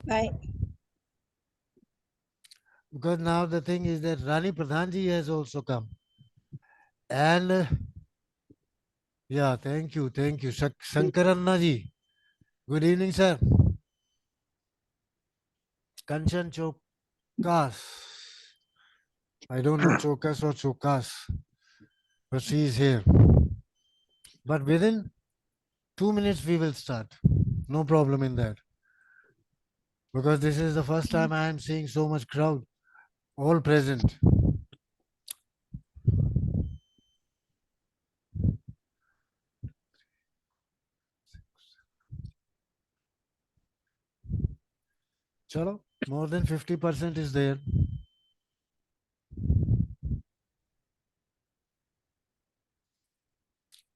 Bye. Because now the thing is that Rani Pradhanji has also come. And yeah, thank you. Shankaranna ji. Good evening, sir. Kanchan Chokas. I don't know Chokas or Chokas, but she is here. But within 2 minutes we will start. No problem in that. Because this is the first time I am seeing so much crowd, all present. Chalo, more than 50% is there.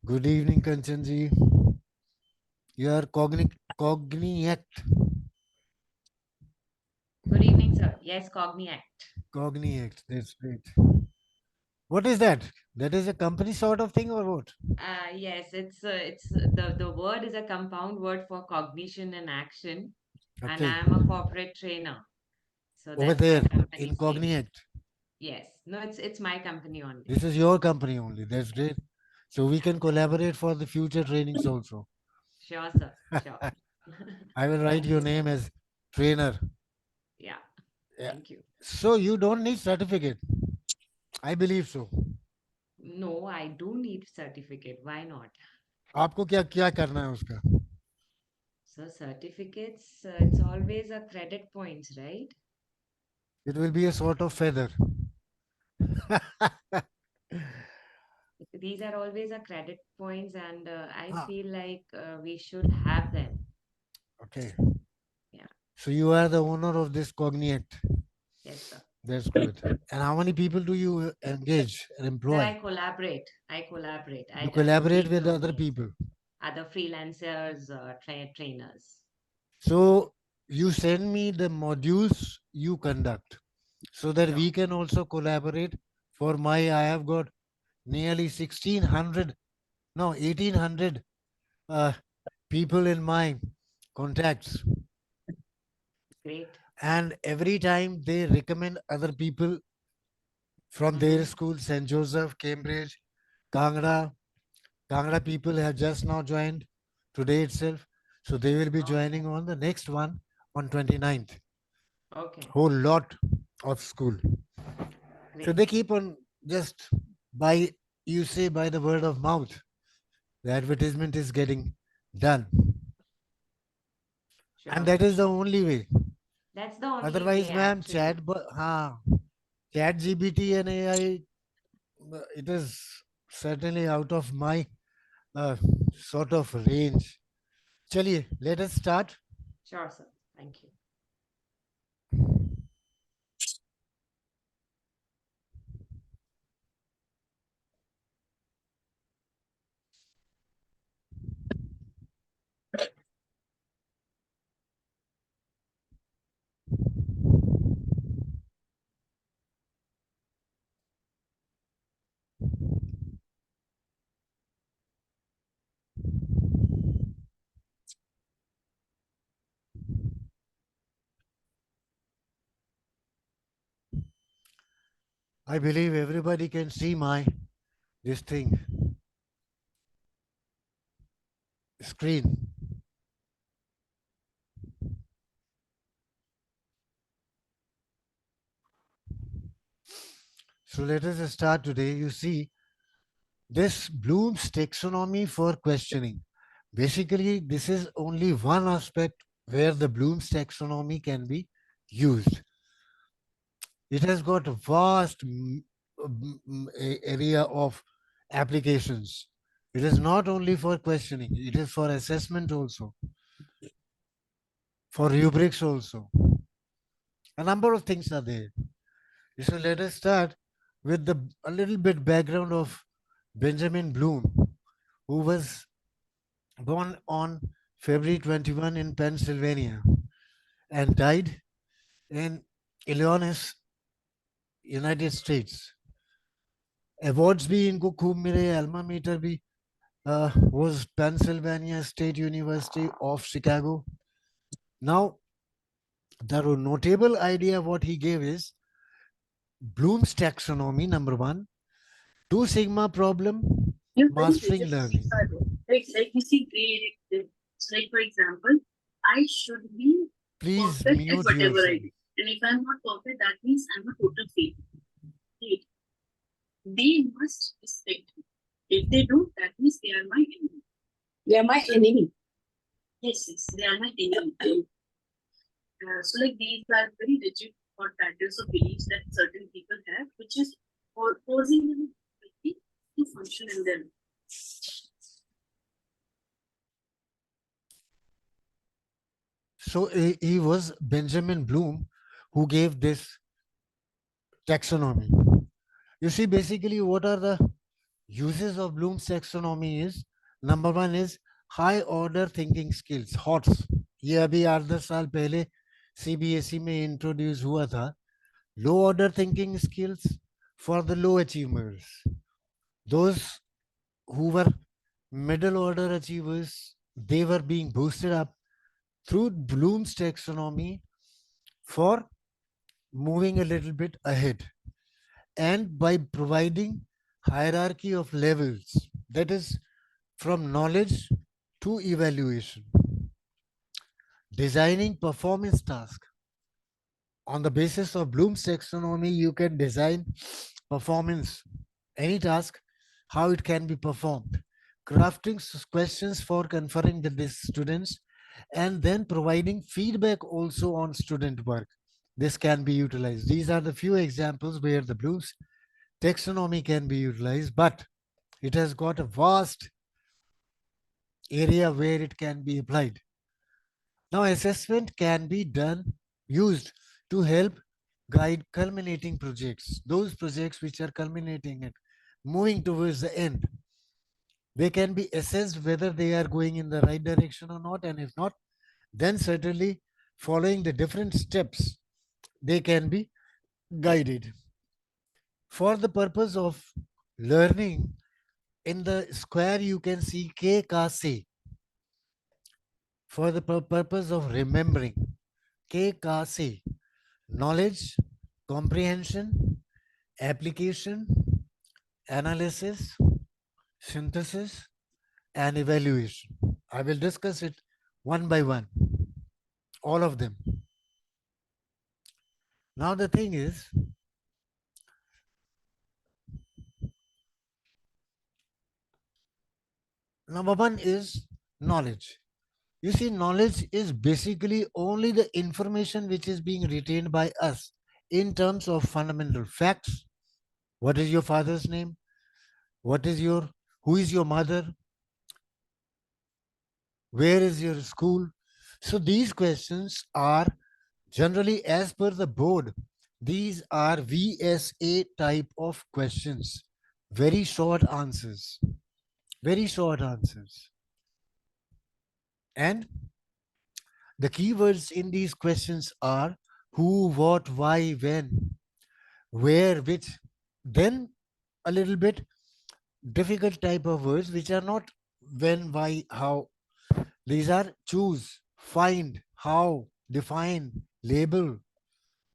Good evening, Kanchanji. You are cogniact. Good evening, sir. Yes, Cogniact. Cogniact. That's great. What is that? That is a company sort of thing or what? Yes, it's the word is a compound word for cognition and action, and Okay. I'm a corporate trainer, so Over that's the there in company's name. Cogniact. Yes, no, it's my company only. This is your company only. That's great. So we Yeah, can collaborate for the future trainings also. sure, sir. Sure. I will write Thank your you, name sir. as trainer. Yeah, Yeah. thank you. So you don't need certificate. I believe so. No, I do need certificate. Why not? आपको क्या क्या करना है उसका? So certificates, it's always a credit points, right? It will be a sort of feather. These are always a credit points, and I Ah, feel like we should have them. okay. Yeah. So you are the owner of this Cogniact. Yes, sir. That's good. And how many people do you engage and Sir, employ? I collaborate. I collaborate. You I collaborate complete with the other yes. people. Other freelancers, trainers. So you send me the modules you conduct so that Sure. we can also collaborate. For my, I have got nearly 1600, no, 1800 uh, people in my contacts. Great. And every time they recommend other people from their Mm-hmm. school, St. Joseph, Cambridge, Kangra. Kangra people have just now joined today itself. So they will be Okay. joining on the next one on 29th. Okay. Whole lot of school. So Great. they keep on just by, you say, by the word of mouth. The advertisement is getting done. And Sure. that is the Sure. only way. That's the only Otherwise, way, ma'am, actually. chat GBT and AI, it is certainly out of my uh, sort of range. Chaliye, let us start. Sure, sir. Thank you. I believe everybody can see my this thing screen. So let us start today. You see, this Bloom's taxonomy for questioning. Basically, this is only one aspect where the Bloom's taxonomy can be used. It has got a vast area of applications. It is not only for questioning, it is for assessment also, for rubrics also. A number of things are there. So let us start with a little bit background of Benjamin Bloom, who was born on February 21 in Pennsylvania and died in Illinois, United States. Awards भी इनको खूब मिले, alma mater भी was Pennsylvania State University of Chicago. Now, The notable idea what he gave is Bloom's taxonomy, number one, two sigma problem, You're very mastering rigid learning. like you see gray. Like for example, I should be Please perfect at mute whatever I yourself. do. And if I'm not perfect, that means I'm a total failure. Right? They must respect me. If they do, that means they are my enemy. They are my enemy. Yes, yes, they are my enemy. So like these are very rigid or patterns of beliefs that certain people have, which is causing them to function in their life. So he was Benjamin Bloom who gave this taxonomy. You see, basically, what are the uses of Bloom's taxonomy is number one is high order thinking skills, HOTS. ये अभी 8-10 साल पहले CBSE में introduce हुआ था. Low order thinking skills for the low achievers. Those who were middle order achievers, they were being boosted up through Bloom's taxonomy for moving a little bit ahead, and by providing hierarchy of levels, that is from knowledge to evaluation, designing performance tasks. On the basis of Bloom's taxonomy, you can design performance, any task, how it can be performed, crafting questions for conferring with the students, and then providing feedback also on student work. This can be utilized. These are the few examples where the Bloom's taxonomy can be utilized, but it has got a vast area where it can be applied. Now, assessment can be used to help guide culminating projects, those projects which are culminating and moving towards the end. They can be assessed whether they are going in the right direction or not, and if not, then certainly following the different steps, they can be guided. For the purpose of learning, in the square you can see K Ka Se. For the purpose of remembering, K Ka Se. Knowledge, comprehension, application, analysis, synthesis, and evaluation. I will discuss it one by one, all of them. Now, the thing is, number one is knowledge. You see, knowledge is basically only the information which is being retained by us in terms of fundamental facts. What is your father's name? What is your, who is your mother? Where is your school? So these questions are generally, as per the board, these are VSA type of questions. Very short answers. Very short answers. And the keywords in these questions are who, what, why, when, where, which. Then a little bit difficult type of words which are not when, why, how. These are choose, find, how, define, label,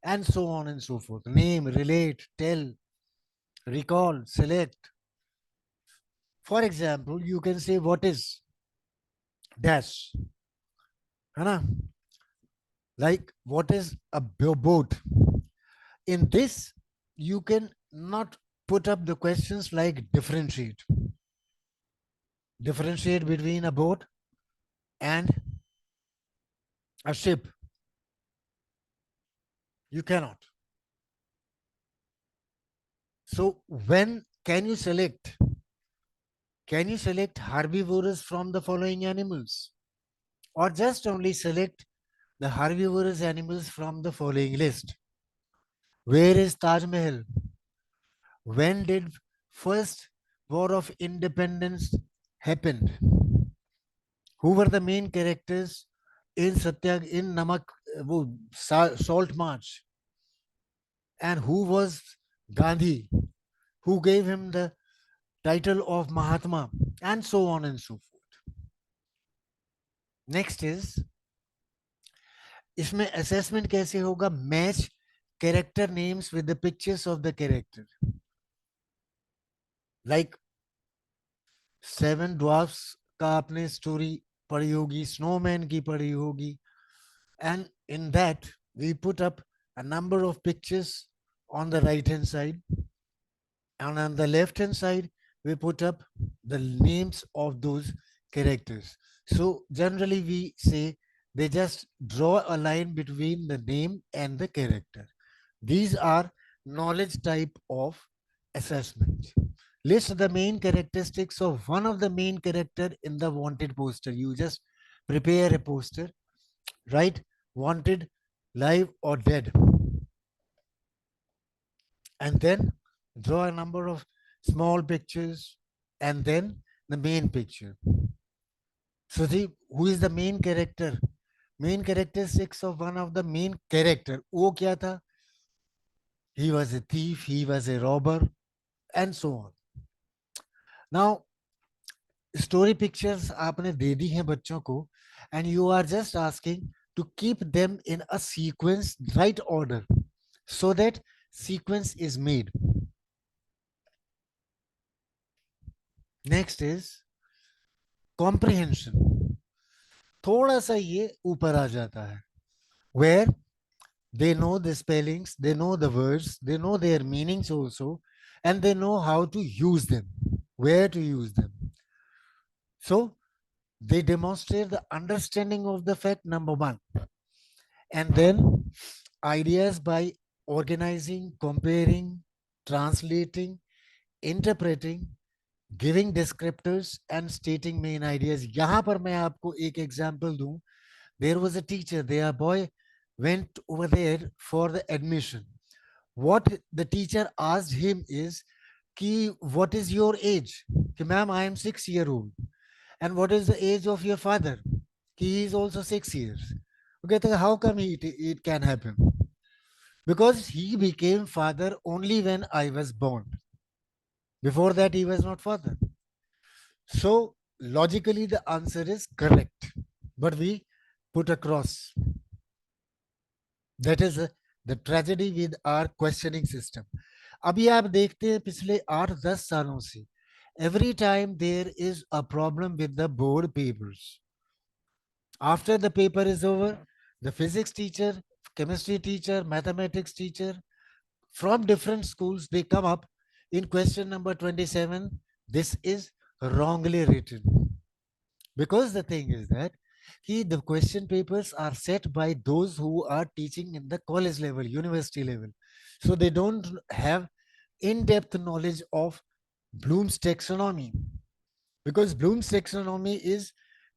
and so on and so forth. Name, relate, tell, recall, select. For example, you can say what is dash. है ना? Like what is a boat? In this, you can not put up the questions like differentiate. Differentiate between a boat and a ship. You cannot. So when can you select? Can you select herbivores from the following animals? Or just only select the herbivorous animals from the following list? Where is Taj Mahal? When did first War of Independence happened? Who were the main characters in in Namak Salt March? And who was Gandhi? Who gave him the title of Mahatma? And so on and so forth. Next is इसमें assessment कैसे होगा? Match character names with the pictures of the character. Like Seven Dwarfs का आपने story पढ़ी होगी, Snowman की पढ़ी होगी, and in that we put up a number of pictures on the right hand side, and on the left hand side we put up the names of those characters. So generally we say they just draw a line between the name and the character. These are knowledge type of assessment. List the main characteristics of one of the main character in the wanted poster. You just prepare a poster, write wanted, live or dead, and then draw a number of small pictures and then the main picture. So see, who is the main character? Main characteristics of one of the main character. वो क्या था? He was a thief, he was a robber, and so on. Now, story pictures आपने दे दी हैं बच्चों को, and you are just asking to keep them in a sequence, right order, so that sequence is made. Next is comprehension. थोड़ा सा ये ऊपर आ जाता है, where they know the spellings, they know the words, they know their meanings also, and they know how to use them, where to use them. So they demonstrate the understanding of the fact, number one, and then ideas by organizing, comparing, translating, interpreting, giving descriptors and stating main ideas. यहाँ पर मैं आपको एक example दूं. There was a teacher, their boy went over there for the admission. What the teacher asked him is, Ki, what is your age? Ki, ma'am, I am 6 years old. And what is the age of your father? He is also 6 years. Okay, so how come it can happen? Because he became father only when I was born. Before that, he was not father. So logically, the answer is correct. But we put a cross. That is the tragedy with our questioning system. अभी आप देखते हैं पिछले 8-10 सालों से every time there is a problem with the board papers. After the paper is over, the physics teacher, chemistry teacher, mathematics teacher from different schools, they come up in question number 27. This is wrongly written. Because the thing is that the question papers are set by those who are teaching in the college level, university level. So they don't have in-depth knowledge of Bloom's taxonomy, because Bloom's taxonomy is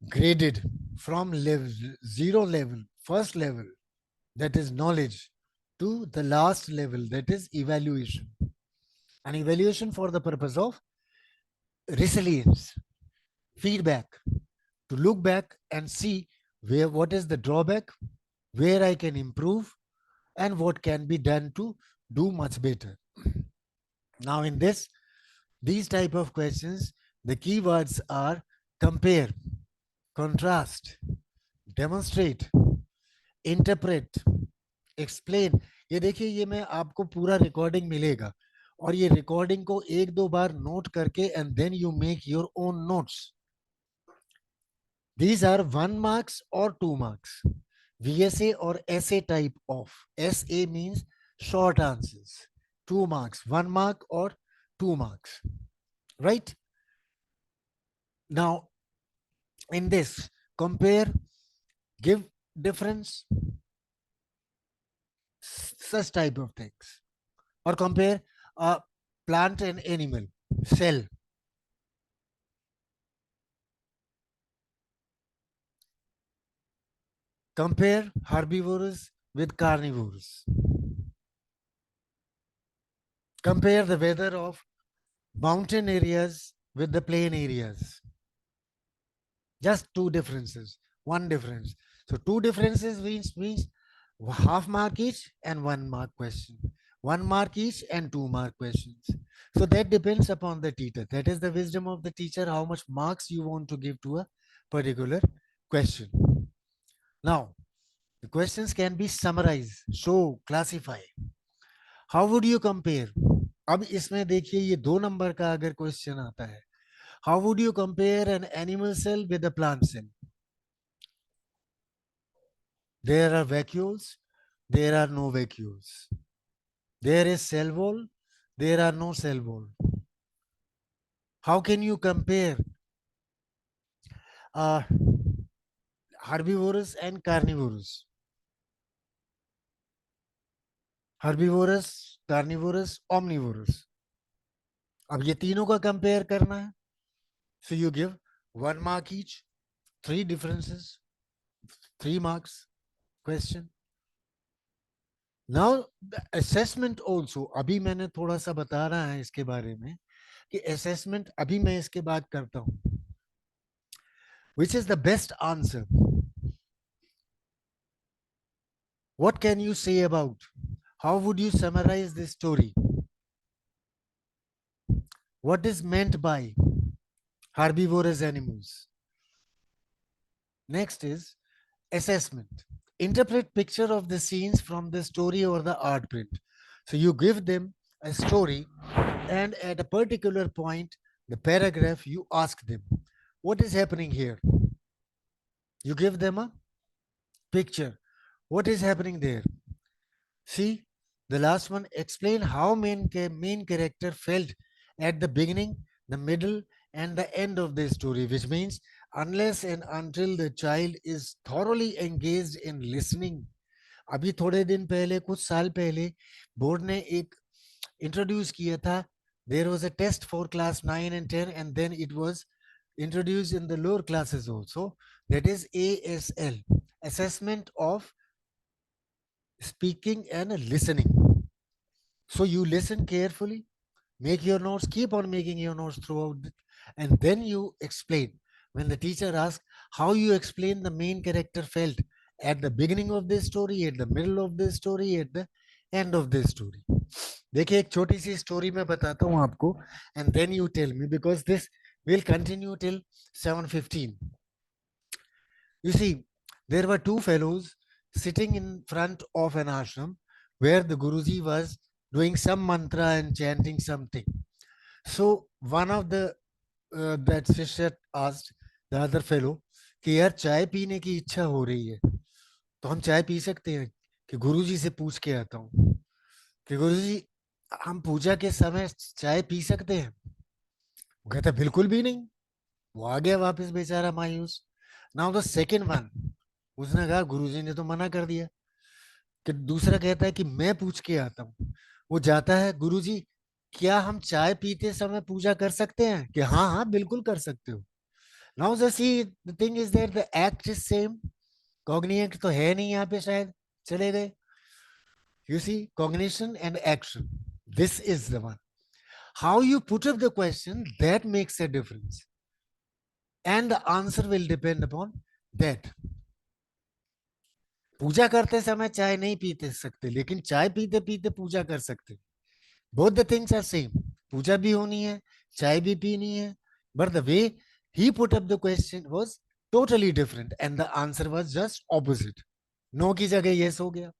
graded from level 0 level, first level, that is knowledge, to the last level, that is evaluation. An evaluation for the purpose of resilience, feedback, to look back and see what is the drawback, where I can improve, and what can be done to do much better. Now in these type of questions, the keywords are compare, contrast, demonstrate, interpret, explain. ये देखिए, ये मैं आपको पूरा recording मिलेगा और ये recording को 1-2 बार नोट करके and then you make your own notes. These are 1 marks or 2 marks. VSA or essay type of. SA means short answers. 2 marks, 1 mark or 2 marks. Right? Now, in this, compare, give difference, such type of things. Or compare a plant and animal, cell. Compare herbivores with carnivores. Compare the weather of mountain areas with the plain areas. Just 2 differences, 1 difference. So 2 differences means half mark each and 1 mark question. 1 mark each and 2 mark questions. So that depends upon the teacher. That is the wisdom of the teacher, how much marks you want to give to a particular question. Now, The questions can be summarized, show, classify. How would you compare? अब इसमें देखिए ये 2 number का अगर question आता है, how would you compare an animal cell with a plant cell? There are vacuoles, there are no vacuoles. There is cell wall, there are no cell wall. How can you compare uh, herbivorous and carnivorous? Herbivorous, carnivorous, omnivorous. अब ये तीनों का compare करना है. So you give 1 mark each, 3 differences, 3 marks question. Now the assessment also, अभी मैंने थोड़ा सा बता रहा है इसके बारे में कि assessment अभी मैं इसके बाद करता हूं. Which is the best answer? What can you say about? How would you summarize this story? What is meant by herbivorous animals? Next is assessment. Interpret picture of the scenes from the story or the art print. So you give them a story, and at a particular point, the paragraph, you ask them, what is happening here? You give them a picture. What is happening there? See, the last one, explain how main character felt at the beginning, the middle, and the end of the story, which means unless and until the child is thoroughly engaged in listening. अभी थोड़े दिन पहले, कुछ साल पहले, board ने एक introduce किया था. There was a test for class 9 and 10, and then it was introduced in the lower classes also. That is ASL, assessment of speaking and listening. So you listen carefully, make your notes, keep on making your notes throughout, and then you explain. When the teacher asks, how you explain the main character felt at the beginning of this story, at the middle of this story, at the end of this story. देखिए एक छोटी सी story मैं बताता हूँ आपको, and then you tell me, because this will continue till 7:15. You see, there were 2 fellows sitting in front of an ashram where the Guruji was doing some mantra and chanting something. So one of the that Shishya asked the other fellow कि यार चाय पीने की इच्छा हो रही है, तो हम चाय पी सकते हैं? कि गुरुजी से पूछ के आता हूँ कि गुरुजी हम पूजा के समय चाय पी सकते हैं? वो कहता बिल्कुल भी नहीं. वो आ गया वापस बेचारा मायूस. नाउ द सेकंड वन, उसने कहा गुरुजी ने तो मना कर दिया. कि दूसरा कहता है कि मैं पूछ के आता हूँ. वो जाता है, गुरुजी क्या हम चाय पीते समय पूजा कर सकते हैं? कि हाँ हाँ बिल्कुल कर सकते हो. Now see the thing is that the act is same, cognate तो है नहीं यहाँ पे, शायद चले गए. You see, cognition and action. This is the one. How you put up the question, that makes a difference. And the answer will depend upon that. पूजा करते समय चाय नहीं पीते सकते, लेकिन चाय पीते पीते पूजा कर सकते. Both the things are same. पूजा भी होनी है, चाय भी पीनी है. But the way he put up the question was totally different, and the answer was just opposite. No की जगह yes हो गया.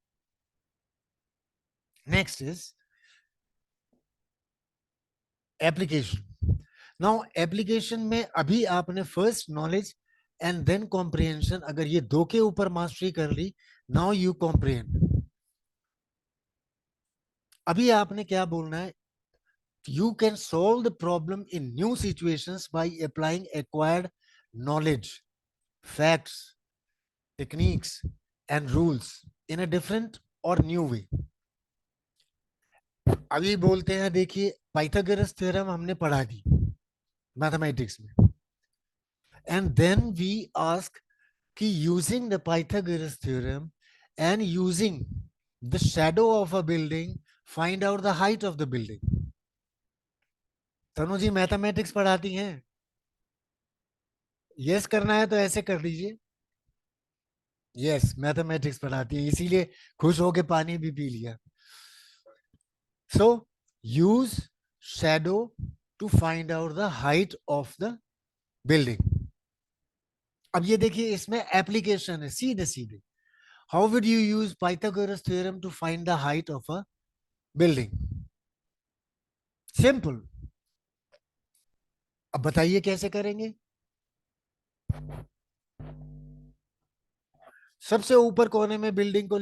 Next is application. Now application में अभी आपने first knowledge and then comprehension, अगर ये 2 के ऊपर मास्टरी कर ली, नाउ यू कॉम्प्रिहेंड. अभी आपने क्या बोलना है? You can solve the problem in new situations by applying acquired knowledge, facts, techniques and rules in a different और न्यू वे. अभी बोलते हैं, देखिए पाइथागोरस थ्योरम हमने पढ़ा दी मैथमेटिक्स में, and then we ask कि using the Pythagoras theorem and using the shadow of a building, find out the height of the building. Tanu ji mathematics पढ़ाती हैं? यस करना है तो ऐसे कर दीजिए. यस, मैथमेटिक्स पढ़ाती है, इसीलिए खुश होके पानी भी पी लिया. So use shadow to find out the height of the building. अब ये देखिए इसमें एप्लीकेशन है सीधे सीधे. How would you use Pythagoras theorem to find the height of a building? Simple. अब बताइए कैसे करेंगे? सबसे ऊपर कोने में बिल्डिंग को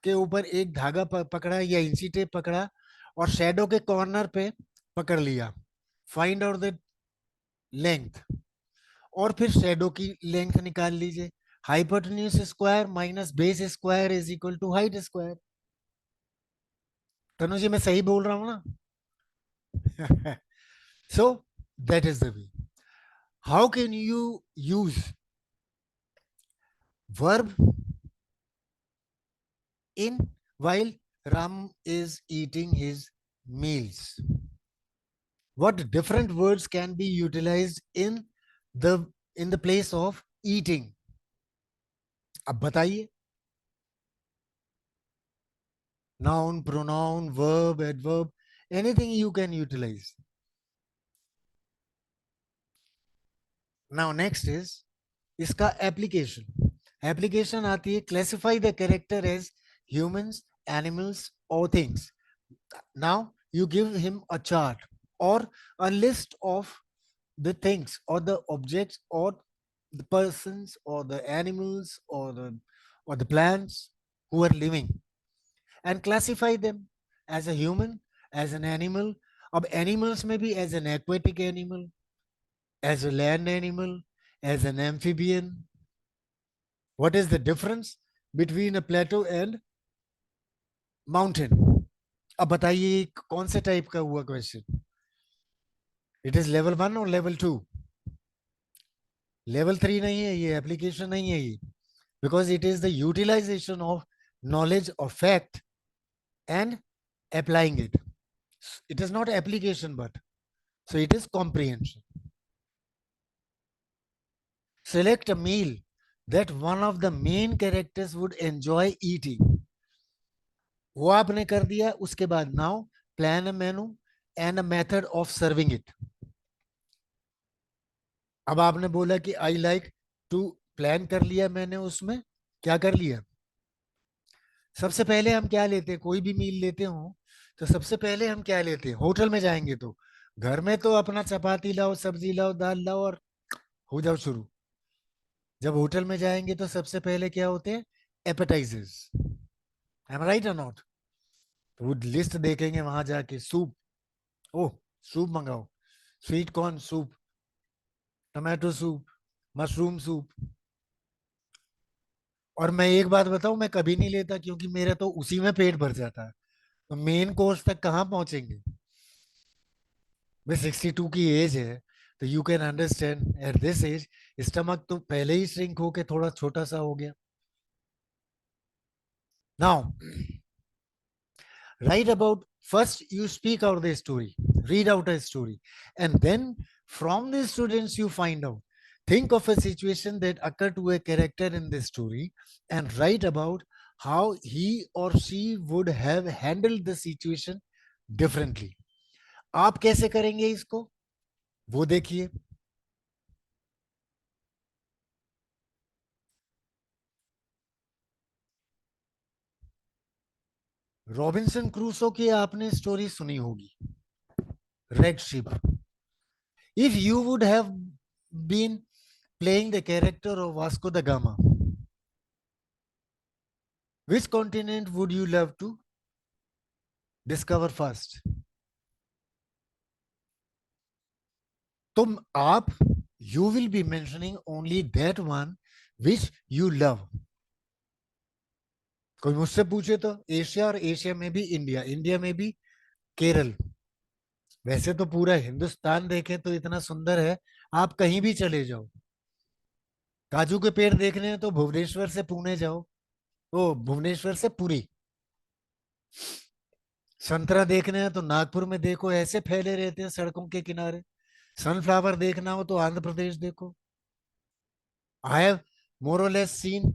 के ऊपर एक धागा पकड़ा या इंची टेप पकड़ा और शैडो के कॉर्नर पे पकड़ लिया. फाइंड आउट द लेंथ और फिर शैडो की लेंथ निकाल लीजिए. Hypotenuse square minus base square is equal to height square. Tanu ji मैं सही बोल रहा हूं ना? So that is the way. How can you use verb in while Ram is eating his meals? What different words can be utilized the in the place of eating? अब बताइए. Noun, pronoun, verb, adverb, anything you can utilize. Now next is इसका application. Application आती है classify the character as humans, animals or things. Now you give him a chart or a list of the things or the objects or the persons or the animals or the plants who are living and classify them as a human, as an animal. अब animals में भी as an aquatic animal, as a land animal, as an amphibian. What is the difference between a plateau and mountain? अब बताइए कौन से type का हुआ question? It is level 1 और लेवल 2? लेवल 3 नहीं है ये, एप्लीकेशन नहीं है ये, because it is the utilization of knowledge of fact and applying it. It is not application, but so it is comprehension. Select a meal that one of the main characters would enjoy eating. वो आपने कर दिया. उसके बाद now plan a menu and a method of serving it. अब आपने बोला कि I like to प्लान कर लिया मैंने. उसमें क्या कर लिया? सबसे पहले हम क्या लेते हैं? कोई भी मील लेते हो तो सबसे पहले हम क्या लेते हैं? होटल में जाएंगे तो घर में तो अपना चपाती लाओ, सब्जी लाओ, दाल लाओ और हो जाओ शुरू. जब होटल में जाएंगे तो सबसे पहले क्या होते हैं? Appetizers. Am right or not? वो लिस्ट देखेंगे वहां जाके. सूप, ओह सूप मंगाओ. Sweet corn soup, tomato soup, mushroom soup. और मैं एक बात बताऊं, मैं कभी नहीं लेता क्योंकि मेरा तो उसी में पेट भर जाता है. तो मेन कोर्स तक कहाँ पहुंचेंगे? भाई 62 की एज है तो you can understand at this age stomach तो पहले ही श्रिंक होके थोड़ा छोटा सा हो गया. Now write about, first you speak out the story, read out a story, and then from the students you find out. Think of a situation that occurred to a character in this story and write about how he or she would have handled the situation differently. आप कैसे करेंगे इसको वो देखिए. Robinson Crusoe की आपने story सुनी होगी, red ship. If you would have been playing the character of Vasco da Gama, which continent would you love to discover first? तुम आप you will be mentioning only that one which you love. कोई मुझसे पूछे तो Asia, और Asia में भी India, India में भी केरल. वैसे तो पूरा हिंदुस्तान देखें तो इतना सुंदर है, आप कहीं भी चले जाओ. काजू के पेड़ देखने हैं तो भुवनेश्वर से पुणे जाओ, ओ भुवनेश्वर से पुरी. संतरा देखने हैं तो नागपुर में देखो, ऐसे फैले रहते हैं सड़कों के किनारे. सनफ्लावर देखना हो तो आंध्र प्रदेश देखो. आई हैव मोर और less scene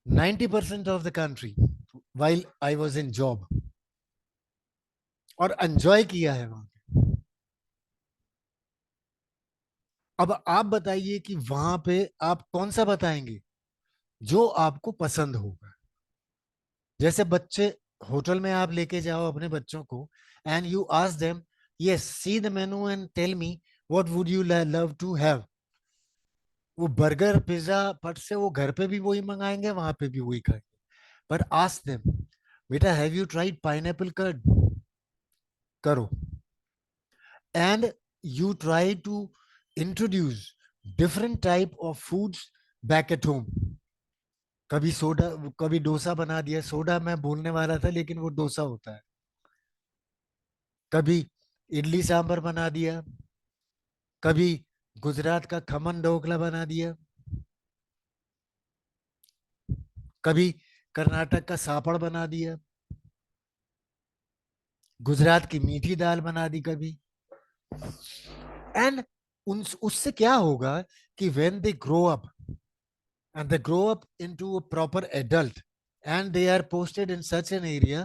90% of the country while I was in job और एंजॉय किया है वहां. अब आप बताइए कि वहां पे आप कौन सा बताएंगे? जो आपको पसंद होगा। जैसे बच्चे, होटल में आप लेके जाओ अपने बच्चों को and you ask them, yes see the menu and tell me what would you love to have. वो बर्गर पिज्जा फट से वो घर पे भी वही मंगाएंगे, वहां पे भी वही खाएंगे। पर आस्क देम, बेटा have you tried pineapple curd, करो। And you try to introduce different type of foods back at home. कभी सोडा, कभी डोसा बना दिया, सोडा मैं बोलने वाला था लेकिन वो डोसा होता है। कभी इडली सांभर बना दिया, कभी गुजरात का खमन ढोकला बना दिया, कभी कर्नाटक का सापड़ बना दिया, गुजरात की मीठी दाल बना दी कभी। एंड उससे क्या होगा कि when they grow up and they grow up into a proper adult and they are posted in such an area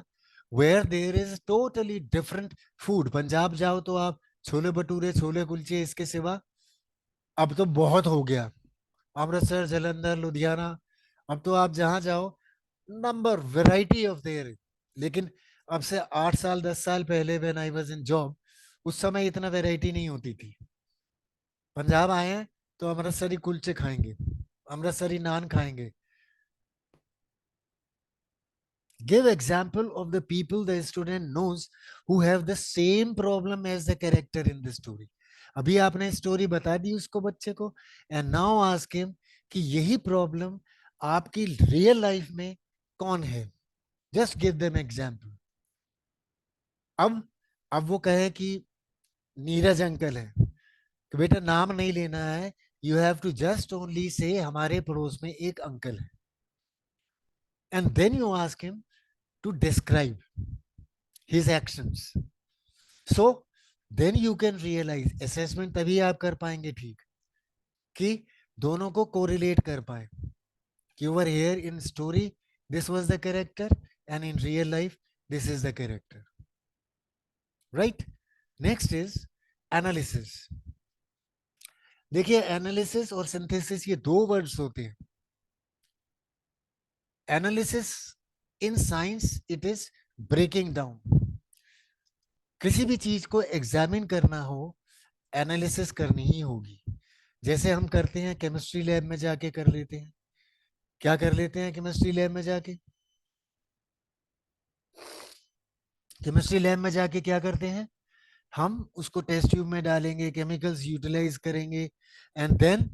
where there is totally different food। Punjab जाओ तो आप छोले भटूरे, छोले कुलचे, इसके सिवा अब तो बहुत हो गया। अमृतसर, जलंधर, लुधियाना, अब तो आप जहां जाओ नंबर वैरायटी ऑफ देयर। लेकिन अब से 8 साल 10 साल पहले when I was in job, उस समय इतना वैरायटी नहीं होती थी। पंजाब आए हैं तो अमृतसरी कुलचे खाएंगे, अमृतसरी नान खाएंगे। Give example of the people the student knows who have the same problem as the character in the story। अभी आपने स्टोरी बता दी उसको बच्चे को, एंड नाउ आस्क हिम कि यही प्रॉब्लम आपकी रियल लाइफ में कौन है। Just give them example. अब वो कहे कि नीरज अंकल है, तो बेटा नाम नहीं लेना है, you have to just only से हमारे पड़ोस में एक अंकल है, and then you ask him to describe his actions। So then you can realize, assessment तभी आप कर पाएंगे ठीक, कि दोनों को कोरिलेट कर पाए कि over here in story this was the character and in real life this is the character, right? Next is analysis। देखिए एनालिसिस और सिंथेसिस ये दो वर्ड्स होते हैं। Analysis in science it is breaking down. किसी भी चीज को एग्जामिन करना हो, एनालिसिस करनी ही होगी। जैसे हम करते हैं केमिस्ट्री लैब में जाके कर लेते हैं। क्या कर लेते हैं केमिस्ट्री लैब में जाके? केमिस्ट्री लैब में जाके क्या करते हैं? हम उसको टेस्ट ट्यूब में डालेंगे, केमिकल्स यूटिलाइज करेंगे, and then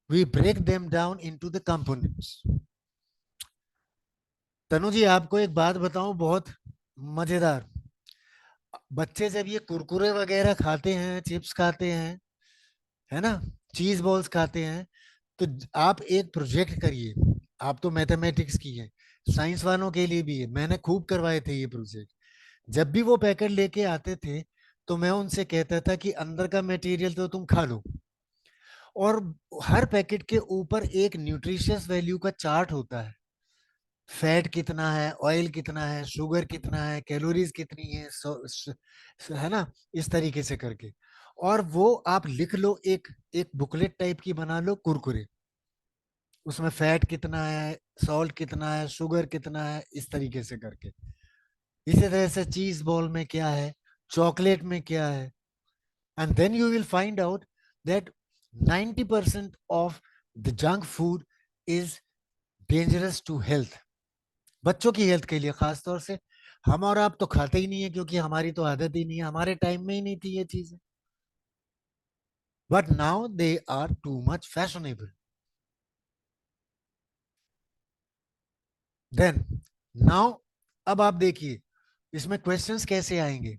we break them down into the components. Tanu ji आपको एक बात बताऊं, बहुत मजेदार। बच्चे जब ये कुरकुरे वगैरह खाते हैं, चिप्स खाते हैं, है ना, चीज बॉल्स खाते हैं, तो आप एक प्रोजेक्ट करिए। आप तो मैथमेटिक्स की है, साइंस वालों के लिए भी है, मैंने खूब करवाए थे ये प्रोजेक्ट। जब भी वो पैकेट लेके आते थे तो मैं उनसे कहता था कि अंदर का मटेरियल तो तुम खा लो, और हर पैकेट के ऊपर एक न्यूट्रिशियस वैल्यू का चार्ट होता है। फैट कितना है, ऑयल कितना है, शुगर कितना है, कैलोरीज कितनी है, है ना, इस तरीके से करके। और वो आप लिख लो, एक एक बुकलेट टाइप की बना लो कुरकुरे, उसमें फैट कितना है, सॉल्ट कितना है, शुगर कितना है, इस तरीके से करके। इसी तरह से चीज बॉल में क्या है, चॉकलेट में क्या है, and then you will find out that 90% of the junk food is dangerous to health. बच्चों की हेल्थ के लिए खास तौर से। हम और आप तो खाते ही नहीं है क्योंकि हमारी तो आदत ही नहीं है, हमारे टाइम में ही नहीं थी ये चीजें, but now they are too much fashionable. Then now अब आप देखिए इसमें क्वेश्चंस कैसे आएंगे।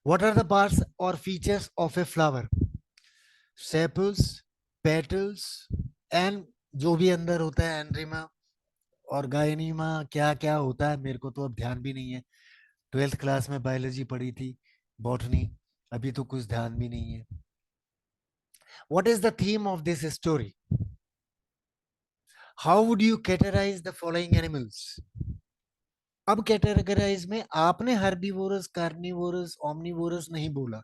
व्हाट आर द पार्ट्स और features of a flower? Sepals, petals, and जो भी अंदर होता है एंड्रीमा और गायनीमा, क्या क्या होता है मेरे को तो अब ध्यान भी नहीं है। 12th क्लास में बायोलॉजी पढ़ी थी, बॉटनी, अभी तो कुछ ध्यान भी नहीं है। What is the theme of this story? How would you categorize the following animals? अब कैटेगराइज में आपने हर्बीवोरस, कार्निवोरस, ओमनिवोरस नहीं बोला।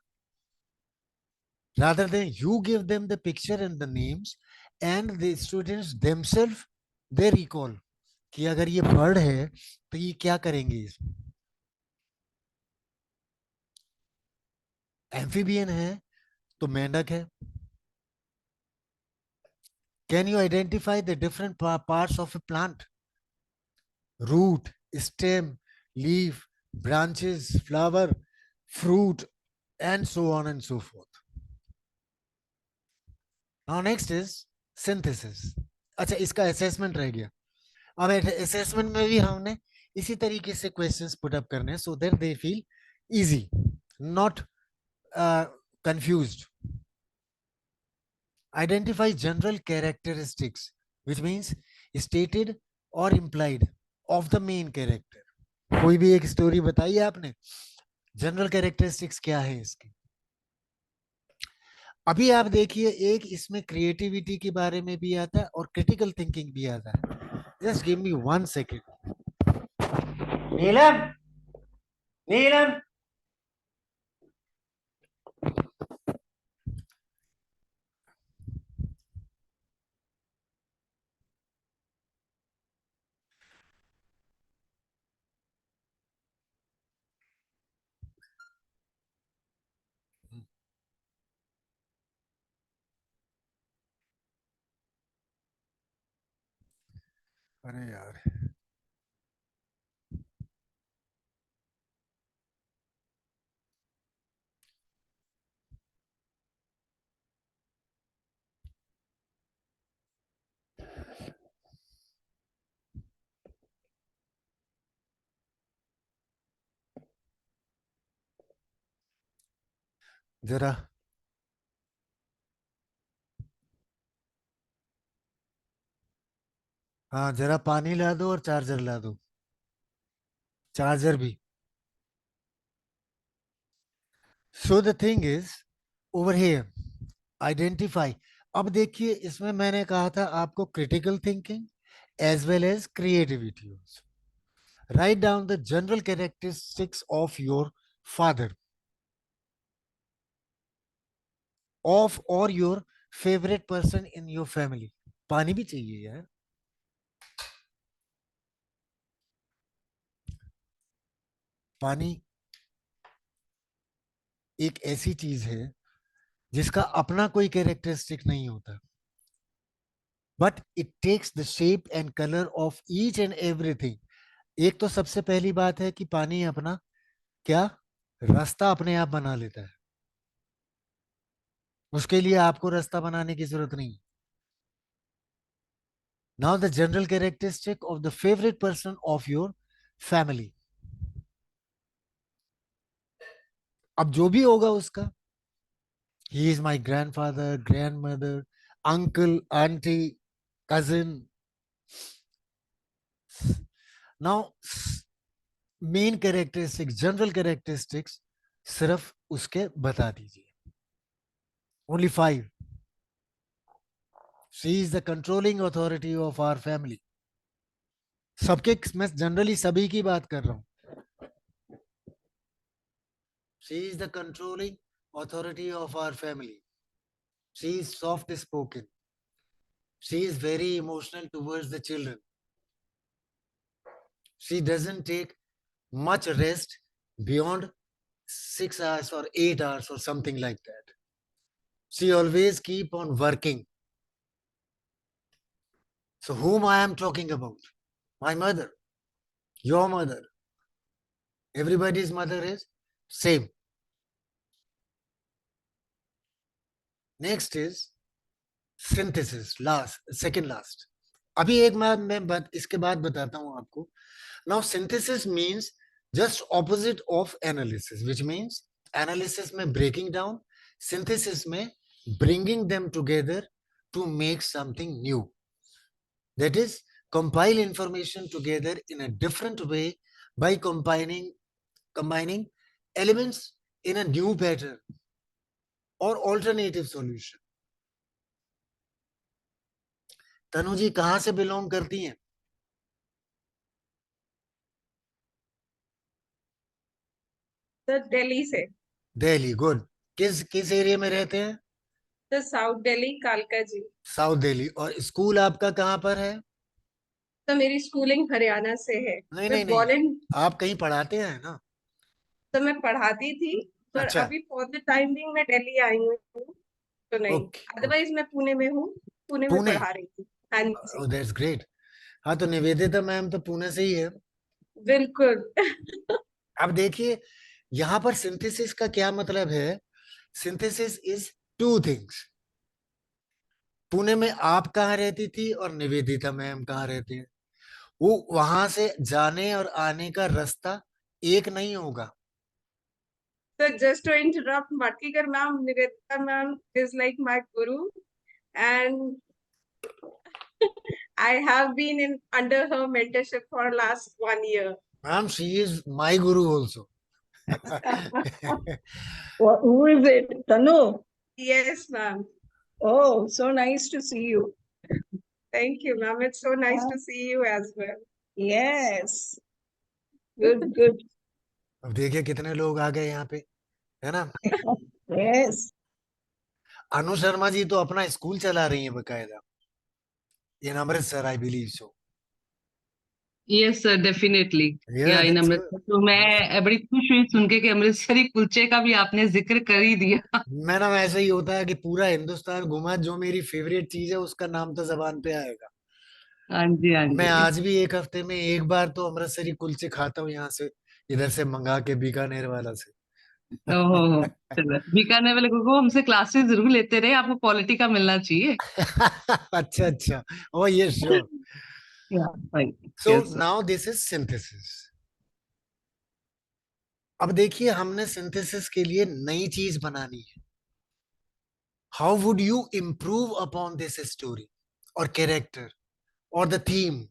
Rather than you give them the picture and the names, and the students themselves they recall कि अगर ये bird है तो ये क्या करेंगे इसमें, एम्फीबियन है तो मेंढक है. Can you identify the different parts of a plant? Root, stem, leaf, branches, flower, fruit, and so on and so forth. Now next is synthesis. अच्छा, इसका असेसमेंट रह गया. अब असेसमेंट में भी हमने इसी तरीके से क्वेश्चंस पुट अप करने हैं so that they feel easy, not confused. Identify general characteristics, which means stated or implied of the main character. कोई भी एक स्टोरी बताइए आपने, जनरल कैरेक्टरिस्टिक्स क्या है इसकी. अभी आप देखिए, एक इसमें क्रिएटिविटी के बारे में भी आता है और क्रिटिकल थिंकिंग भी आता है. Just give me 1 second. Neelam, Neelam. अरे यार, जरा हाँ, जरा पानी ला दो और चार्जर ला दो. चार्जर भी. So the thing is over here, identify. अब देखिए, इसमें मैंने कहा था आपको critical thinking as well as creativity. Write down the general characteristics of your father, of or your favourite person in your family. पानी भी चाहिए यार. पानी एक ऐसी चीज है जिसका अपना कोई कैरेक्टरिस्टिक नहीं होता, but it takes the shape and colour of each and everything. एक तो सबसे पहली बात है कि पानी अपना क्या रास्ता अपने आप बना लेता है. उसके लिए आपको रास्ता बनाने की जरूरत नहीं. Now the general characteristic of the favourite person of your family. अब जो भी होगा उसका, he is my grandfather, grandmother, uncle, aunty, cousin. Now main characteristics, general characteristics सिर्फ उसके बता दीजिए. Only 5. She is the controlling authority of our family. सबके, मैं जनरली सभी की बात कर रहा हूं. She is the controlling authority of our family. She is soft spoken. She is very emotional towards the children. She doesn't take much rest beyond 6 hours or 8 hours or something like that. She always keep on working. So whom I am talking about? My mother, your mother, everybody's mother is same. Next is synthesis, last, second last. अभी एक मैं बात इसके बाद बताता हूं आपको. Now synthesis means just opposite of analysis, which means analysis में breaking down, synthesis में bringing them together to make something new. That is, compile information together in a different way by combining elements in a new pattern or alternative solution. तनु जी कहां से belong करती हैं? तो दिल्ली से. Delhi. Good. किस area में रहते हैं? तो साउथ दिल्ली, कालका जी. साउथ दिल्ली. और स्कूल आपका कहां पर है? तो मेरी स्कूलिंग हरियाणा से है। नहीं मैं नहीं नहीं, born in, आप कहीं पढ़ाते हैं ना? तो मैं पढ़ाती थी, पर अच्छा, अभी फॉर द टाइम बिंग मैं दिल्ली आई हूँ, तो नहीं। Okay okay. अदरवाइज मैं पुणे में हूँ, पुणे में पुणे, पढ़ा रही थी। हाँ जी, दैट्स ग्रेट। हाँ तो निवेदिता मैम तो पुणे से ही है। बिल्कुल। अब देखिए यहाँ पर सिंथेसिस का क्या मतलब है। Synthesis is two things. Pune में आप कहाँ रहती थी और निवेदिता मैम कहाँ रहती है, वो वहां से जाने और आने का रास्ता एक नहीं होगा। So just to interrupt, Matkikar ma'am, Nivedita ma'am is like my guru, and I have been in under her mentorship for last 1 year. Ma'am she is my Guru also. Who is it? Tanu? Yes, ma'am. Oh, so nice to see you. Thank you, ma'am. It's so nice to see you as well. Yes. Good, good. अब देखिए कितने लोग आ गए यहाँ पे, है ना। Yes. अनु शर्मा जी तो अपना स्कूल चला रही हैं बकायदा, in Amritsar I believe so. Yes sir, definitely. Yeah in that's Amritsar तो मैं बड़ी खुश हुई सुन के कि अमृतसरी कुलचे का भी आपने जिक्र कर ही दिया। मैडम ऐसा ही होता है कि पूरा हिंदुस्तान घुमा, जो मेरी फेवरेट चीज है उसका नाम तो जबान पे आएगा। हाँ जी, हाँ मैं जी। आज भी एक हफ्ते में एक बार तो अमृतसरी कुलचे खाता हूँ यहाँ से, इधर से मंगा के बीकानेर वाला से। ओहो हो, चलो बीकानेर वाले को हमसे क्लासेस जरूर लेते रहे, आपको क्वालिटी का मिलना चाहिए। अच्छा अच्छा, ओ ये श्योर। या भाई। सो yes sir. Now this is synthesis. अब देखिए हमने सिंथेसिस के लिए नई चीज बनानी है। How would you improve upon this story और कैरेक्टर और द थीम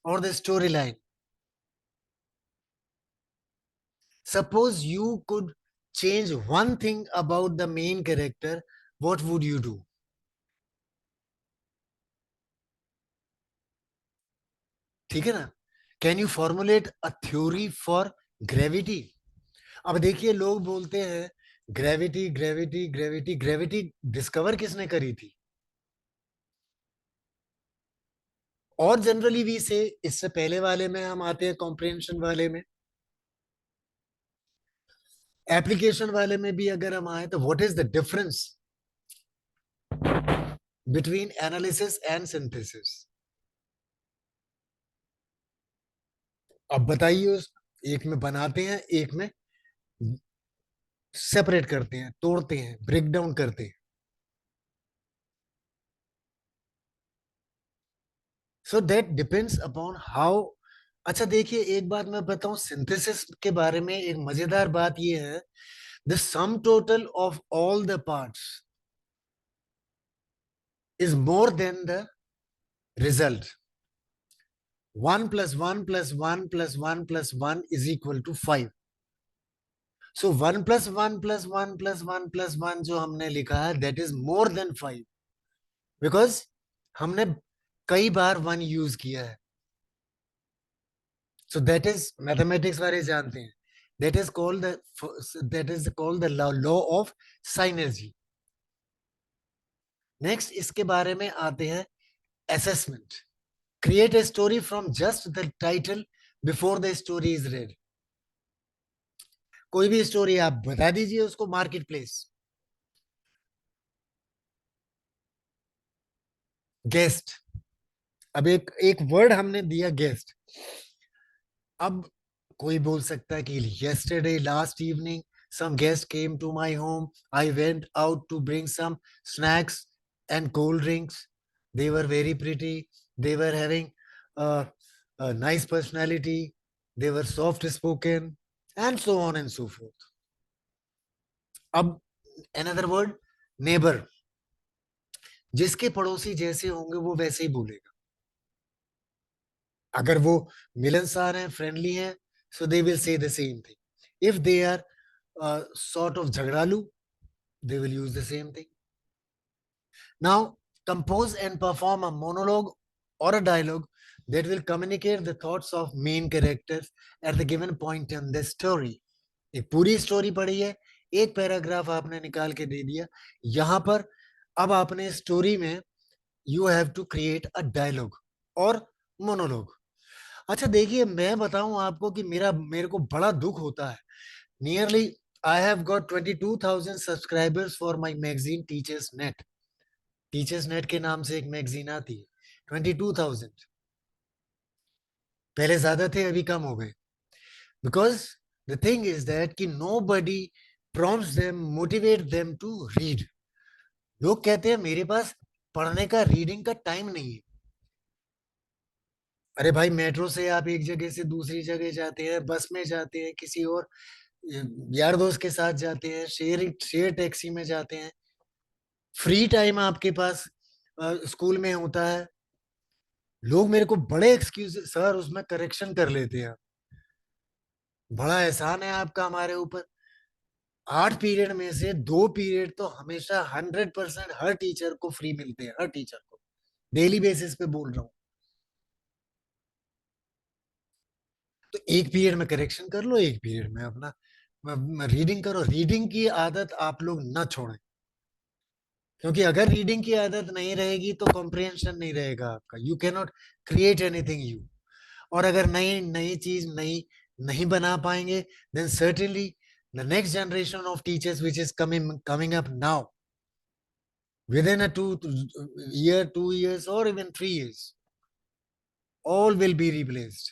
और the story line. Suppose you could change one thing about the main character, what would you do? ठीक है ना। Can you formulate a theory for gravity. अब देखिए लोग बोलते हैं gravity gravity gravity, gravity discover किसने करी थी। और जनरली वी से, इससे पहले वाले में हम आते हैं कॉम्प्रिहेंशन वाले में, एप्लीकेशन वाले में भी अगर हम आए तो what is the difference between analysis and synthesis. अब बताइए, एक में बनाते हैं, एक में सेपरेट करते हैं, तोड़ते हैं, ब्रेक डाउन करते हैं। So that depends upon how. अच्छा देखिए एक बात मैं बताऊं सिंथेसिस के बारे में, एक मजेदार बात यह है, the sum total of all the parts is more than the result. 1 + 1 + 1 + 1 is equal to 5। So 1 + 1 + 1 + 1 + 1 जो हमने लिखा है that is more then 5, because हमने कई बार 1 यूज किया है। So that is mathematics वाले जानते हैं, that is called the law of synergy. Next इसके बारे में आते हैं assessment. Create a story from just the title before the story is read. कोई भी स्टोरी आप बता दीजिए उसको, मार्केट प्लेस, गेस्ट। अब एक वर्ड हमने दिया गेस्ट। अब कोई बोल सकता है कि yesterday last evening some guest came to my home, I went out to bring some snacks and cold drinks, they were very pretty, they were having a nice personality, they were soft spoken, and so on and so forth. अब another word, neighbor, जिसके पड़ोसी जैसे होंगे वो वैसे ही बोलेगा। अगर वो मिलनसार हैं, फ्रेंडली हैं, so they will say the same thing. If they are sort of jagdalu, they will use the same thing. Now compose and perform a monologue or a dialogue that will communicate the thoughts of main characters at the given point in the story. एक पूरी story पढ़ी है, एक paragraph आपने निकाल के दे दिया, यहां पर अब आपने स्टोरी में you have to create a dialogue or monologue. अच्छा देखिए, मैं बताऊं आपको कि मेरे को बड़ा दुख होता है। Nearly I have got 22,000 subscribers for my magazine teachers net. Teachers net के नाम से एक मैगजीन आती है। 22,000। पहले ज्यादा थे, अभी कम हो गए। Because the thing is that कि no buddy prompts them, motivate them to read. लोग कहते हैं मेरे पास पढ़ने का, रीडिंग का टाइम नहीं है। अरे भाई, मेट्रो से आप एक जगह से दूसरी जगह जाते हैं, बस में जाते हैं, किसी और यार दोस्त के साथ जाते हैं, शेयर टैक्सी में जाते हैं, फ्री टाइम आपके पास स्कूल में होता है। लोग मेरे को बड़े एक्सक्यूज, सर उसमें करेक्शन कर लेते हैं। बड़ा एहसान है आपका हमारे ऊपर। 8 पीरियड में से 2 पीरियड तो हमेशा 100% हर टीचर को फ्री मिलते हैं, हर टीचर को, डेली बेसिस पे बोल रहा हूँ। तो एक पीरियड में करेक्शन कर लो, एक पीरियड में अपना रीडिंग करो। रीडिंग की आदत आप लोग ना छोड़ें, क्योंकि अगर रीडिंग की आदत नहीं रहेगी तो कॉम्प्रिहेंशन नहीं रहेगा आपका। You can not create anything you. और अगर नई नई चीज नई नहीं बना पाएंगे, then certainly the next generation of teachers which is coming up now, within a 2 year, 2 years, or even 3 years, all will be replaced.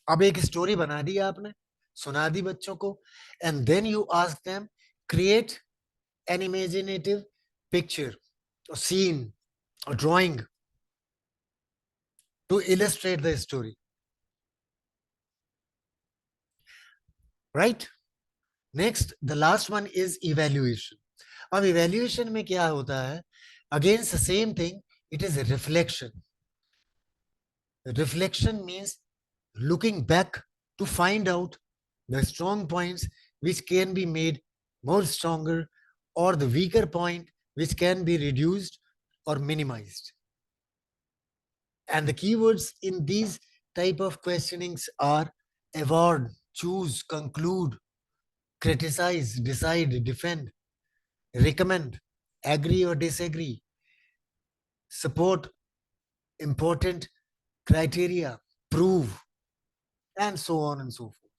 अब एक स्टोरी बना दी आपने, सुना दी बच्चों को, and then you ask them, create an imaginative picture, a scene, a drawing to illustrate the story. Right? Next, the last one is evaluation. अब evaluation में क्या होता है? Against the same thing, it is a reflection. Reflection means looking back to find out the strong points which can be made more stronger, or the weaker point which can be reduced or minimized. And the keywords in these type of questionings are award, choose, conclude, criticize, decide, defend, recommend, agree or disagree, support, important, criteria, prove, and so on and so forth.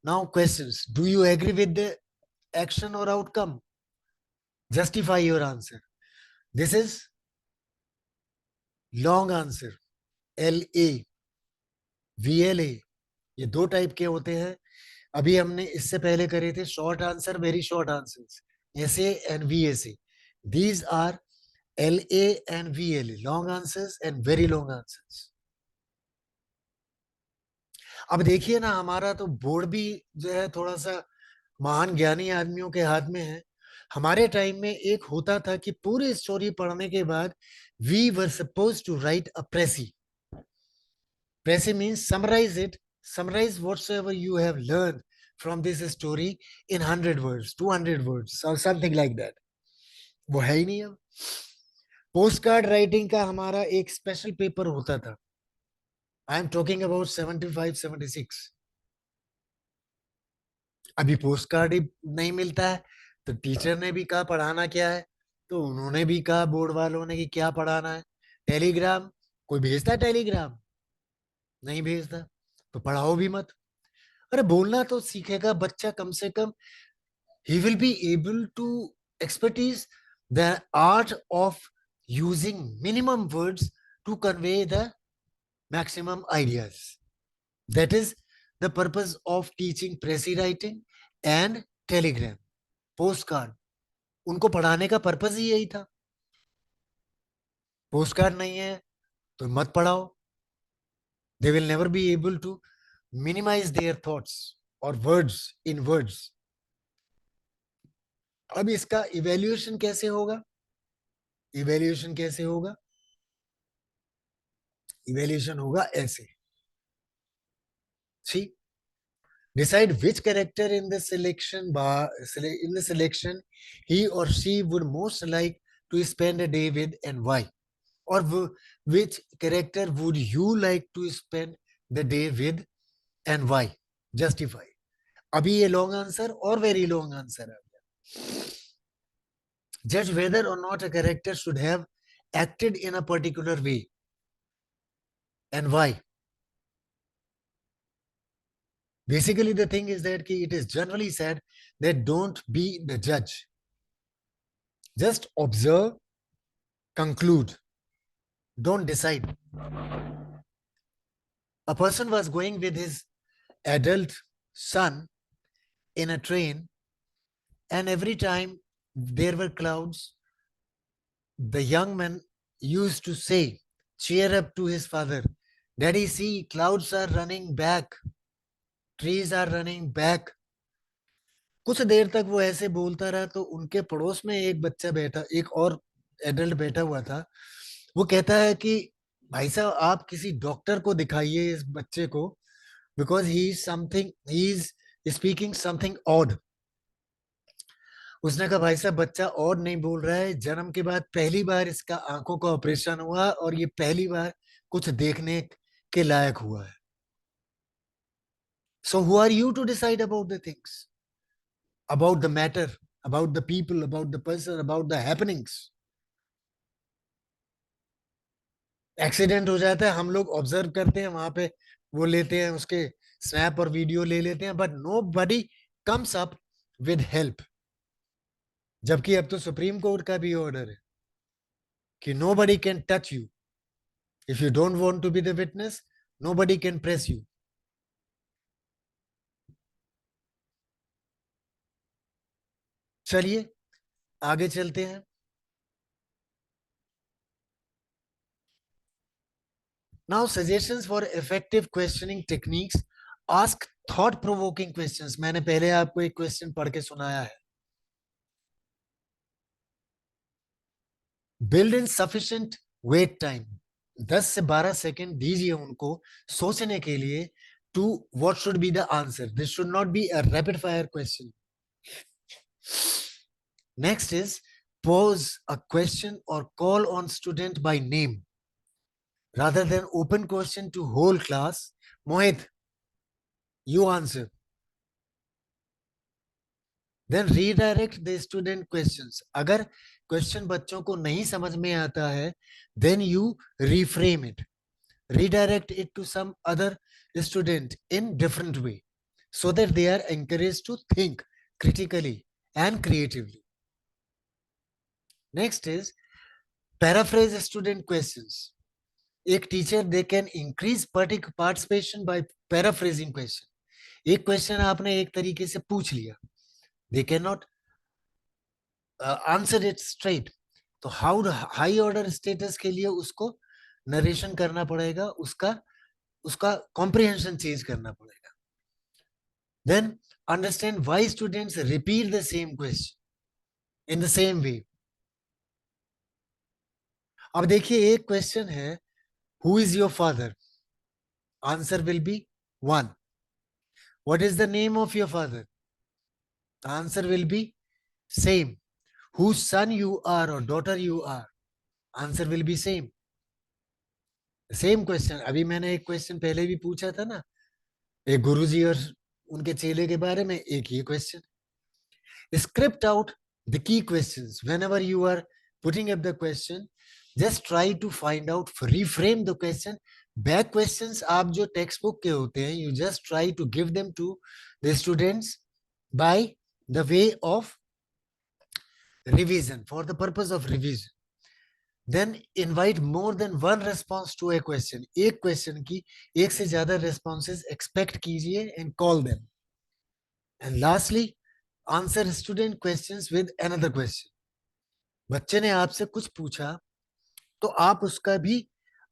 Now questions. Do you agree with the action or outcome? Justify your answer. This is long answer. LA, VLA. ये 2 type के होते हैं। अभी हमने इससे पहले करे थे short answer, very short answers, SA and VSA. These are LA and VLA, long answers and very long answers. अब देखिए ना, हमारा तो बोर्ड भी जो है थोड़ा सा महान ज्ञानी आदमियों के हाथ में है। हमारे टाइम में एक होता था कि पूरी स्टोरी पढ़ने के बाद we were supposed to write a precis. Precis means summarise it, summarise whatsoever you have learn from this story in 100 words, 200 words or something like that. वो है ही नहीं अब। पोस्ट कार्ड राइटिंग का हमारा एक स्पेशल पेपर होता था। I am talking about 75, 76। अभी पोस्ट कार्ड ही नहीं मिलता है, तो टीचर ने भी कहा पढ़ाना क्या है, तो उन्होंने भी कहा बोर्ड वालों ने कि क्या पढ़ाना है। टेलीग्राम, कोई भेजता है टेलीग्राम? नहीं भेजता, तो पढ़ाओ भी मत। अरे बोलना तो सीखेगा बच्चा, कम से कम he will be able to expertise the art of using minimum words to convey the maximum ideas. That is the purpose of teaching pressy writing and telegram, postcard. उनको पढ़ाने का पर्पस ही यही था। पोस्ट कार्ड नहीं है तो मत पढ़ाओ। They will never be able to minimize their thoughts or words in words. अब इसका इवेल्युएशन कैसे होगा? इवेल्युएशन कैसे होगा? इवेल्युएशन होगा ऐसे। See, decide which character in the selection he or she would most like to spend a day with and why. Or which character would you like to spend the day with and why. Justify. अभी ये long answer और very long answer है। Judge whether or not a character should have acted in a particular way and why. Basically, the thing is that it is generally said that don't be the judge. Just observe, conclude. Don't decide. A person was going with his adult son in a train, and every time there were clouds, the young man used to say, cheer up to his father, Daddy, see, clouds are running back. Trees are running back. कुछ देर तक वो ऐसे बोलता रहा तो उनके पड़ोस में एक बच्चा बैठा, एक और एडल्ट बैठा हुआ था. वो कहता है कि भाई साहब आप किसी डॉक्टर को दिखाइए इस बच्चे को, because he is speaking something odd. उसने कहा भाई साहब बच्चा और नहीं बोल रहा है, जन्म के बाद पहली बार इसका आंखों का ऑपरेशन हुआ और ये पहली बार कुछ देखने के लायक हुआ है. So who are you to decide about the things, about the matter, about the people, about the person, about the happenings? Accident हो जाता है, हम लोग ऑब्जर्व करते हैं, वहां पे वो लेते हैं, उसके स्नैप और वीडियो ले लेते हैं, but nobody comes up with help. जबकि अब तो सुप्रीम कोर्ट का भी ऑर्डर है कि nobody can touch you. If you don't want to be the witness, nobody can press you. चलिए आगे चलते हैं. Now suggestions for effective questioning techniques. Ask thought provoking questions. मैंने पहले आपको एक क्वेश्चन पढ़ के सुनाया है. Build in sufficient wait time. 10 से 12 सेकंड दीजिए उनको सोचने के लिए to what should be the answer. This should not be a rapid fire question. Next is pose a question or call on student by name rather than open question to whole class. Mohit, you answer. Then redirect the student questions. अगर question बच्चों को नहीं समझ में आता है, then you reframe it. Redirect it to some other student in different way so that they are encouraged to think critically and creatively. Next is paraphrase student questions. एक teacher they can increase participation by paraphrasing question. एक question आपने एक तरीके से पूछ लिया, they cannot answer it straight. तो how high order status के लिए उसको नरेशन करना पड़ेगा, उसका comprehension change करना पड़ेगा. Then understand why students repeat the same question in the same way. अब देखिए एक क्वेश्चन है, who is your father? Answer will be 1. What is the name of your father? The answer will be same. Whose son you are or daughter you are? Answer will be same. Same question. अभी मैंने एक question पहले भी पूछा था ना, एक गुरुजी और उनके चेले के बारे में, एक ही question. Script out the key questions. Whenever you are putting up the question, just try to find out, reframe the question. Back questions आप जो टेक्स्ट बुक के होते हैं, you just try to give them to the students by the way of revision, for the purpose of revision. Then invite more than one response to a question. एक question की एक से ज्यादा responses expect कीजिए and call them. And lastly, answer student questions with another question. बच्चे ने आपसे कुछ पूछा तो आप उसका भी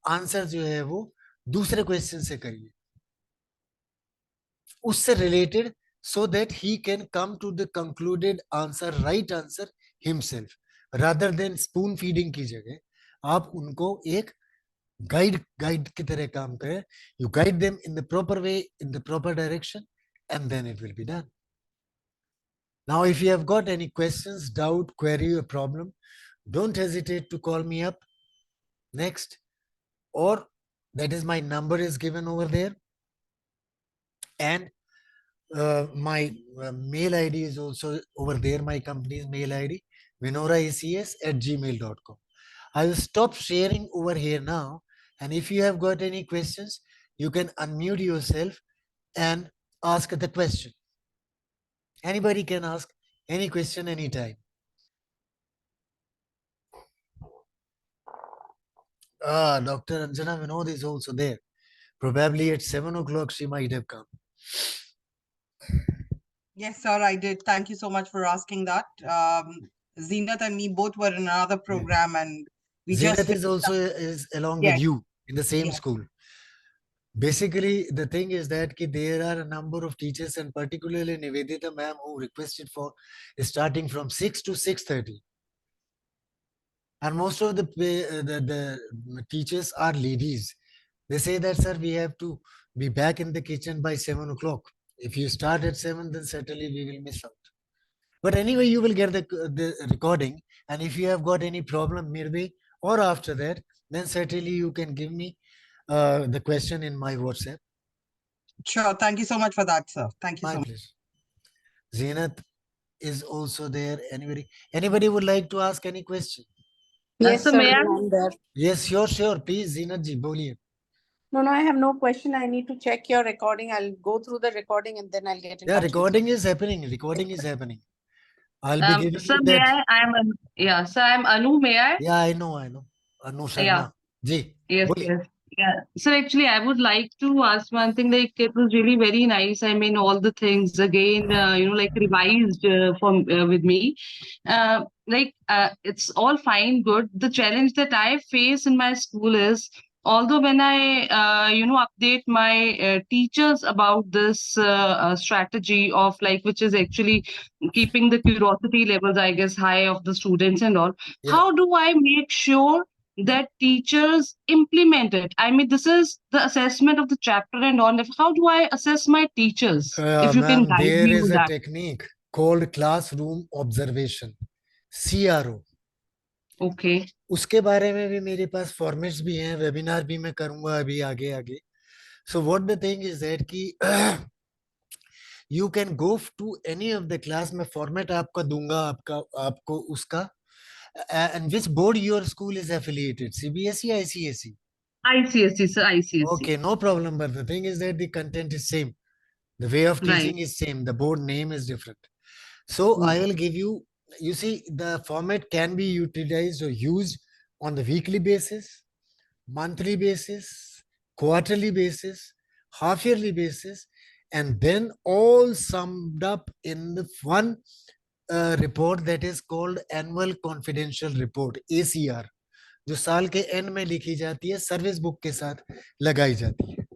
आंसर जो है वो दूसरे क्वेश्चन से करिए, उससे related, so that he can come to the concluded answer, right answer himself, rather than spoon feeding की जगह आप उनको एक गाइड की तरह काम करें. You guide them in the proper way, in the proper direction, and then it will be done. Now, if you have got any questions, doubt, query, or problem, don't hesitate to call me up. Next, or that is my number is given over there, and my mail ID is also over there, my company's mail ID, vinoraecs@gmail.com. I will stop sharing over here now. And if you have got any questions, you can unmute yourself and ask the question. Anybody can ask any question anytime. Dr. Anjana Vinod is also there. Probably at 7 o'clock she might have come. Yes, sir, I did. Thank you so much for asking that. Zeenat and me both were in another program and we just Zenith is finished also up. is along Yes. with you in the same Yes. school. Basically, the thing is that there are a number of teachers, and particularly Nivedita ma'am, who requested for starting from 6 to 6:30. And most of the teachers are ladies. They say that, sir, we have to be back in the kitchen by 7 o'clock. If you start at 7, then certainly we will miss out. But anyway, you will get the recording. And if you have got any problem midway or after that, then certainly you can give me the question in my WhatsApp. Sure. Thank you so much for that, sir. Thank you My so much. pleasure. Zenith is also there. Anybody would like to ask any question? Yes, So sir, may I? I'm there. Yes, sure. Please, Zenith ji, boliye. No, I have no question. I need to check your recording. I'll go through the recording and then I'll get in Yeah, touch with recording is happening. I'll be giving Sir, you may that. yeah, sir, I'm Anu, may I? Yeah, I know. Anu Sharma. Ji, Yes, boliye. yes. Yeah. So actually, I would like to ask one thing. Like, it was really very nice. I mean, all the things again, like revised with me. It's all fine, good. The challenge that I face in my school is, although when I, update my teachers about this strategy of like, which is actually keeping the curiosity levels, I guess, high of the students and all. Yeah. How do I make sure that teachers implement it? I mean, this is the assessment of the chapter and all. How do I assess my teachers? If you can Ma'am, guide there me is with a that. technique called classroom observation, CRO. Okay. उसके बारे में भी मेरे पास formats भी हैं, webinar भी मैं करूंगा अभी आगे. So what the thing is that कि you can go to any of the class. मैं फॉर्मेट आपका दूंगा, आपको उसका. And which board your school is affiliated? CBSE, ICSE? ICSE, sir, ICSE. Okay, no problem. But the thing is that the content is same. The way of teaching is same. The board name is different. So I will give you, see, the format can be utilized or used on the weekly basis, monthly basis, quarterly basis, half-yearly basis, and then all summed up in the one report that is called Annual Confidential Report, ACR, जो साल के and में लिखी जाती है, service book के साथ लगाई जाती है.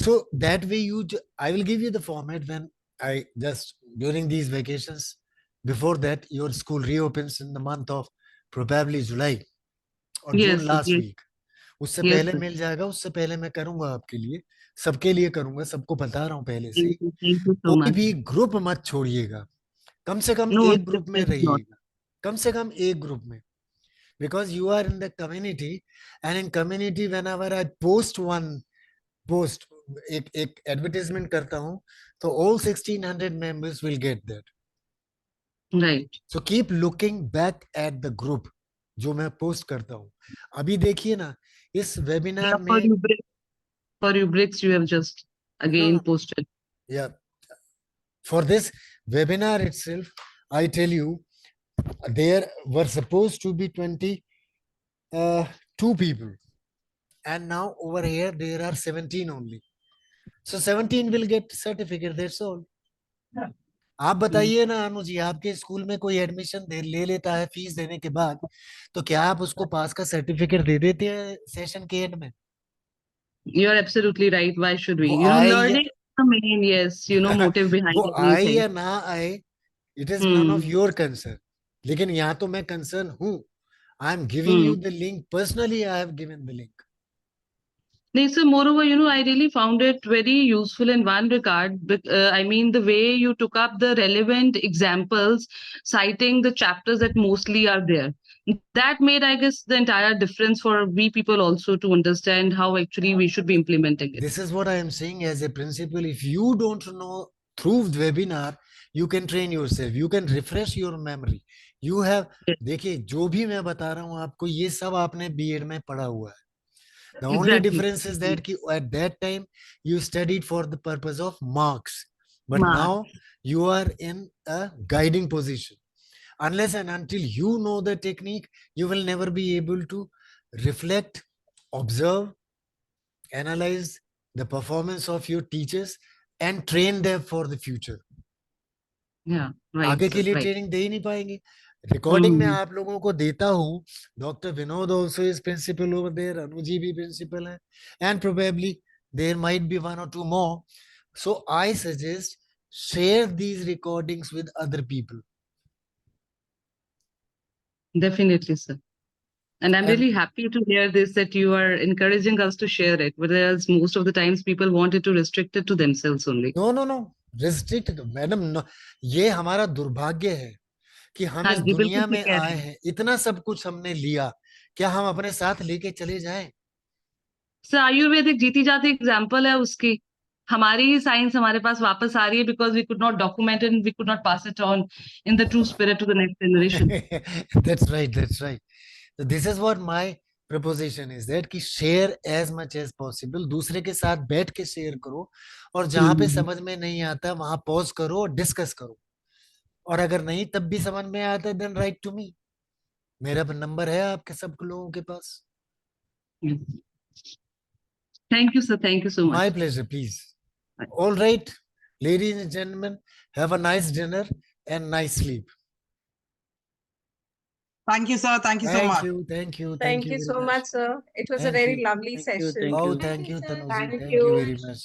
So that way I will give you the format when I just during these vacations. Before that, your school reopens in the month of probably July or June last week. उससे पहले मिल जाएगा, उससे पहले मैं करूंगा आपके लिए, सबके लिए करूंगा, सबको बता रहा हूं पहले से. कोई भी ग्रुप मत छोड़िएगा, कम से कम एक ग्रुप में रहिएगा, कम से कम एक ग्रुप में. Because you are in the community, and in community whenever I post one post, एक advertisement करता हूं, तो all 1600 members will get that. Right. So keep looking back at the group जो मैं पोस्ट करता हूं. अभी देखिए ना, इस वेबिनार में for rubrics you have just again posted. Yeah. For this webinar itself, I tell you, there were supposed to be 22 people, and now over here there are 17 only. So 17 will get certificate, that's all. आप बताइए ना अनु जी, आपके school में कोई admission ले लेता है fees देने के बाद, तो क्या आप उसको पास का सर्टिफिकेट दे देते हैं सेशन के एंड में? You're absolutely right. Why should we? Learning is the main, yes, motive behind वो आए everything. या ना आए, it is none of your concern. लेकिन यहाँ तो मैं concern हूँ. I am giving you the link. Personally, I have given the link. So moreover, I really found it very useful in one regard. But I mean, the way you took up the relevant examples, citing the chapters that mostly are there. That made, I guess, the entire difference for we people also to understand how actually we should be implementing it. This is what I am saying as a principal. If you don't know through webinar, you can train yourself, you can refresh your memory. You have, देखिए जो भी मैं बता रहा हूँ आपको, ये सब आपने B.Ed में पढ़ा हुआ है. The only Exactly. difference is that at that time you studied for the purpose of marks, but Marks. now you are in a guiding position. Unless and until you know the technique, you will never be able to reflect, observe, analyze the performance of your teachers and train them for the future. Yeah, right. आगे sir, के लिए right. Training दे ही नहीं पाएंगे. Recording में Mhm. आप लोगों को देता हूँ. Doctor Vinod also is principal over there, Anuji भी principal है, and probably there might be one or two more. So I suggest share these recordings with other people. Definitely, sir. And I'm And- really happy to hear this, that you are encouraging us to share it, whereas most of the times people wanted to restrict it to themselves only. No. Restrict, madam, no. ये हमारा दुर्भाग्य है कि हम हाँ इस जी, बिल्कुल दुनिया ठीक में कह रहे आए हैं। हैं, इतना सब कुछ हमने लिया, क्या हम अपने साथ लेके चले जाएं? सर आयुर्वेदिक जीती जाती एग्जाम्पल है उसकी. हमारी ही साइंस हमारे पास वापस आ रही है because we could not document and we could not pass it on in the true spirit to the next generation. That's right. So this is what my proposition is, that कि share as much as possible. दूसरे के साथ बैठ के share करो, और जहां पे समझ में नहीं आता वहां पॉज करो और डिस्कस करो, और अगर नहीं तब भी समझ में आता देन राइट टू मी. मेरा नंबर है आपके सब लोगों के पास. Thank you sir, thank you so My much. pleasure, please. All right, ladies and gentlemen, have a nice dinner and nice sleep. Thank you, sir. Thank you so much. Thank you Thank you very so much, sir. It was a Thank very you. lovely Thank you, session. thank Oh, you. thank you, Tanuji. Thank Thank you you. very much.